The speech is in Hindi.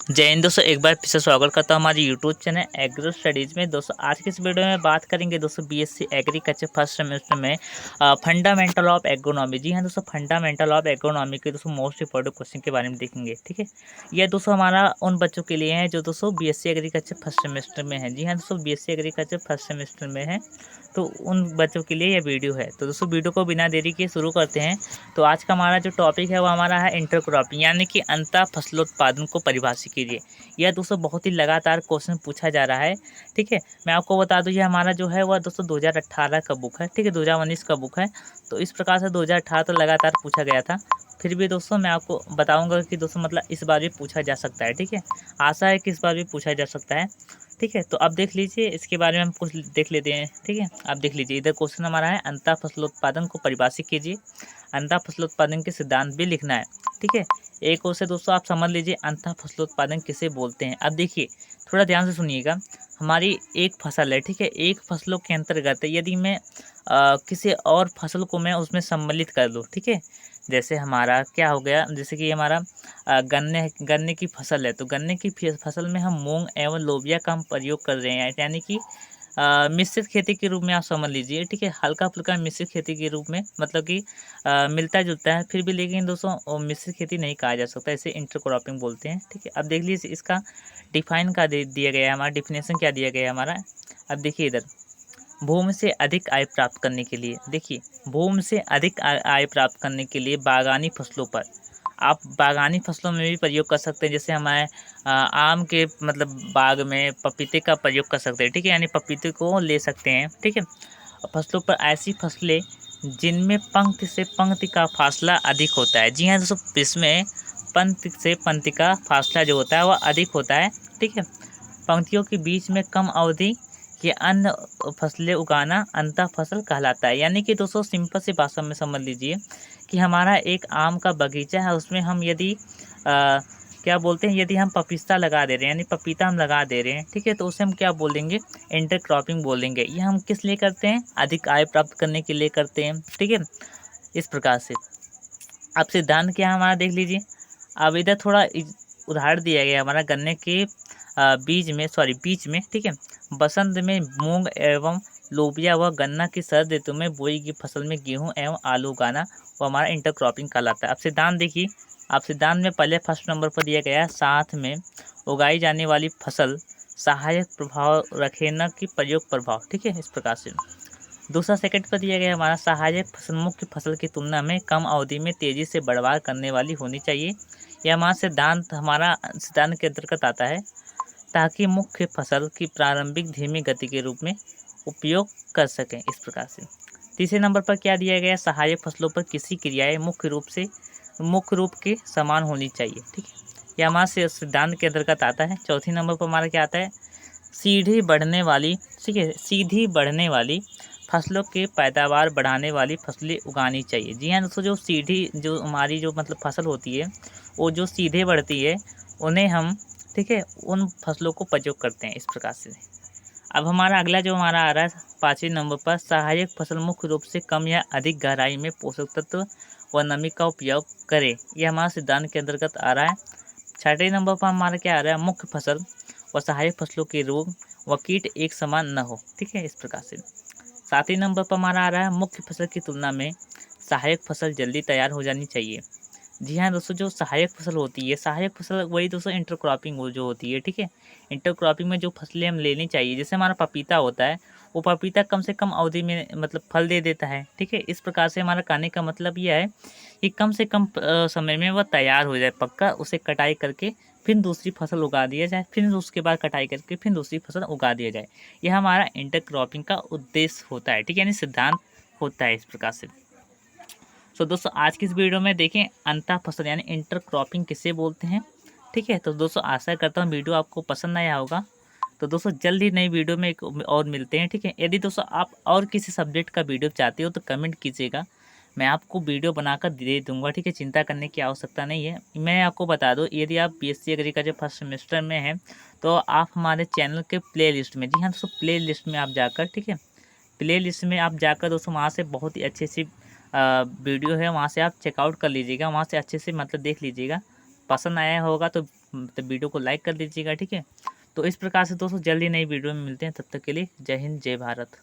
जय हिंद दोस्तों, एक बार फिर से स्वागत करता हूँ हमारे यूट्यूब चैनल एग्रो स्टडीज़ में। दोस्तों आज की इस वीडियो में बात करेंगे दोस्तों बीएससी एग्रीकल्चर फर्स्ट सेमेस्टर में फंडामेंटल ऑफ एग्रोनॉमी। जी हाँ दोस्तों, फंडामेंटल ऑफ एग्रोनॉमी के दोस्तों मोस्ट इंपॉर्टेंट क्वेश्चन के बारे में देखेंगे। ठीक है, यह दोस्तों हमारा उन बच्चों के लिए है जो दोस्तों बीएससी एग्रीकल्चर फर्स्ट सेमेस्टर में है। जी हाँ दोस्तों, बीएससी एग्रीकल्चर फर्स्ट सेमेस्टर में है, तो उन बच्चों के लिए यह वीडियो है। तो दोस्तों वीडियो को बिना देरी के शुरू करते हैं। तो आज का हमारा जो टॉपिक है वो हमारा है इंटरक्रॉपिंग, यानी कि अंतः फसलोत्पादन को परिभाषित कीजिए। यह दोस्तों बहुत ही लगातार क्वेश्चन पूछा जा रहा है। ठीक है, मैं आपको बता दूं, ये हमारा जो है वह दोस्तों 2018 का बुक है। ठीक है, 2019 का बुक है। तो इस प्रकार से 2018 तो लगातार पूछा गया था। फिर भी दोस्तों मैं आपको बताऊंगा कि दोस्तों मतलब इस बार भी पूछा जा सकता है। ठीक है, आशा है कि इस बार भी पूछा जा सकता है। ठीक है, तो अब देख लीजिए, इसके बारे में हम कुछ देख लेते हैं। ठीक है, आप देख लीजिए, इधर क्वेश्चन हमारा है अंतः फसलोत्पादन को परिभाषित कीजिए। अंतः फसलोत्पादन के सिद्धांत भी लिखना है। ठीक है, एक ओर से दोस्तों आप समझ लीजिए अंतः फसलोत्पादन किसे बोलते हैं। अब देखिए, थोड़ा ध्यान से सुनिएगा। हमारी एक फसल है, ठीक है, एक फसलों के अंतर्गत यदि मैं किसी और फसल को मैं उसमें सम्मिलित कर दूँ। ठीक है, जैसे हमारा क्या हो गया, जैसे कि हमारा गन्ने गन्ने की फसल है, तो गन्ने की फसल में हम मूंग एवं लोबिया का हम प्रयोग कर रहे हैं, यानी कि मिश्रित खेती के रूप में आप समझ लीजिए। ठीक है, हल्का फुल्का मिश्रित खेती के रूप में, मतलब कि मिलता जुलता है फिर भी, लेकिन दोस्तों मिश्रित खेती नहीं कहा जा सकता, इसे इंटरक्रॉपिंग बोलते हैं। ठीक है, अब देख लीजिए इसका डिफाइन का दिया गया है, हमारा डिफिनेशन क्या दिया गया है हमारा। अब देखिए इधर, भूमि से अधिक आय प्राप्त करने के लिए, देखिए भूमि से अधिक आय प्राप्त करने के लिए बागानी फसलों पर, आप बागानी फसलों में भी प्रयोग कर सकते हैं। जैसे हमारे आम के मतलब बाग में पपीते का प्रयोग कर सकते हैं। ठीक है, यानी पपीते को ले सकते हैं। ठीक है, फसलों पर ऐसी फसलें जिनमें पंक्ति से पंक्ति का फासला अधिक होता है। जी हाँ दोस्तों, इसमें पंक्ति से पंक्ति का फासला जो होता है वह अधिक होता है। ठीक है, पंक्तियों के बीच में कम अवधि के अन्य फसलें उगाना अंतः फसल कहलाता है। यानी कि दोस्तों सिंपल सी भाषा में समझ लीजिए कि हमारा एक आम का बगीचा है, उसमें हम यदि क्या बोलते हैं, यदि हम पपीता लगा दे रहे हैं, यानी पपीता हम लगा दे रहे हैं, ठीक है, तो उसे हम क्या बोलेंगे, इंटरक्रॉपिंग बोलेंगे। ये हम किस लिए करते हैं, अधिक आय प्राप्त करने के लिए करते हैं। ठीक है, इस प्रकार से अब सिद्धांत क्या है हमारा देख लीजिए। अब इधर थोड़ा उदाहरण दिया गया हमारा गन्ने के बीज में। ठीक है, बसंत में मूंग एवं लोबिया व गन्ना की शरद ऋतु में बोई की फसल में गेहूं एवं आलू उगाना, वो हमारा इंटरक्रॉपिंग कहलाता है। अब सिद्धांत देखिए, अब सिद्धांत में पहले फर्स्ट नंबर पर दिया गया है, साथ में उगाई जाने वाली फसल सहायक प्रभाव रखे न कि प्रयोग प्रभाव। ठीक है, इस प्रकार से दूसरा सेकंड पर दिया गया हमारा, सहायक फसल मुख्य फसल की तुलना में कम अवधि में तेजी से बढ़वार करने वाली होनी चाहिए। यह हमारा सिद्धांत के अंतर्गत आता है, ताकि मुख्य फसल की प्रारंभिक धीमी गति के रूप में उपयोग कर सकें। इस प्रकार से तीसरे नंबर पर क्या दिया गया, सहायक फसलों पर किसी क्रियाएं मुख्य रूप के समान होनी चाहिए। ठीक है, यह हमारे सिद्धांत के अंतर्गत आता है। चौथी नंबर पर हमारा क्या आता है, सीधी बढ़ने वाली, ठीक है, सीधी बढ़ने वाली फसलों के पैदावार बढ़ाने वाली फसलें उगानी चाहिए। जी हाँ दोस्तों, जो सीधी जो हमारी जो मतलब फसल होती है, वो जो सीधे बढ़ती है, उन्हें हम, ठीक है, उन फसलों को प्रयोग करते हैं। इस प्रकार से अब हमारा अगला जो हमारा आ रहा है पाँचवें नंबर पर, सहायक फसल मुख्य रूप से कम या अधिक गहराई में पोषक तत्व व नमी का उपयोग करे, यह हमारा सिद्धांत के अंतर्गत आ रहा है। छठे नंबर पर हमारा क्या आ रहा है, मुख्य फसल व सहायक फसलों के रोग व कीट एक समान न हो। ठीक है, इस प्रकार से सातवें नंबर पर हमारा आ रहा है, मुख्य फसल की तुलना में सहायक फसल जल्दी तैयार हो जानी चाहिए। जी हाँ दोस्तों, जो सहायक फसल होती है, सहायक फसल वही दोस्तों इंटरक्रॉपिंग जो होती है। ठीक है, इंटरक्रॉपिंग में जो फसलें हम लेनी चाहिए, जैसे हमारा पपीता होता है, वो पपीता कम से कम अवधि में मतलब फल दे देता है। ठीक है, इस प्रकार से हमारा कहने का मतलब यह है कि कम से कम समय में वह तैयार हो जाए, पक्का उसे कटाई करके फिर दूसरी फसल उगा दिया जाए, फिर उसके बाद कटाई करके फिर दूसरी फसल उगा दिया जाए। यह हमारा इंटरक्रॉपिंग का उद्देश्य होता है। ठीक है, यानी सिद्धांत होता है इस प्रकार से। सो दोस्तों आज की इस वीडियो में देखें अंतः फसल यानी इंटरक्रॉपिंग किसे बोलते हैं। ठीक है, तो दोस्तों आशा करता हूँ वीडियो आपको पसंद आया होगा। तो दोस्तों जल्द ही नई वीडियो में एक और मिलते हैं। ठीक है, यदि दोस्तों आप और किसी सब्जेक्ट का वीडियो चाहते हो तो कमेंट कीजिएगा, मैं आपको वीडियो बनाकर दे दूंगा। ठीक है, चिंता करने की आवश्यकता नहीं है। मैं आपको बता दूं, यदि आप बीएससी एग्रीकल्चर फर्स्ट सेमेस्टर में हैं तो आप हमारे चैनल के प्ले लिस्ट में, जी हाँ दोस्तों, प्ले लिस्ट में आप जाकर, ठीक है, प्ले लिस्ट में आप जाकर दोस्तों वहाँ से बहुत ही अच्छी सी वीडियो है, वहाँ से आप चेकआउट कर लीजिएगा, वहाँ से अच्छे से मतलब देख लीजिएगा। पसंद आया होगा तो मतलब वीडियो को लाइक कर दीजिएगा, ठीक है। तो इस प्रकार से दोस्तों जल्दी नई वीडियो में मिलते हैं, तब तक के लिए जय हिंद जय भारत।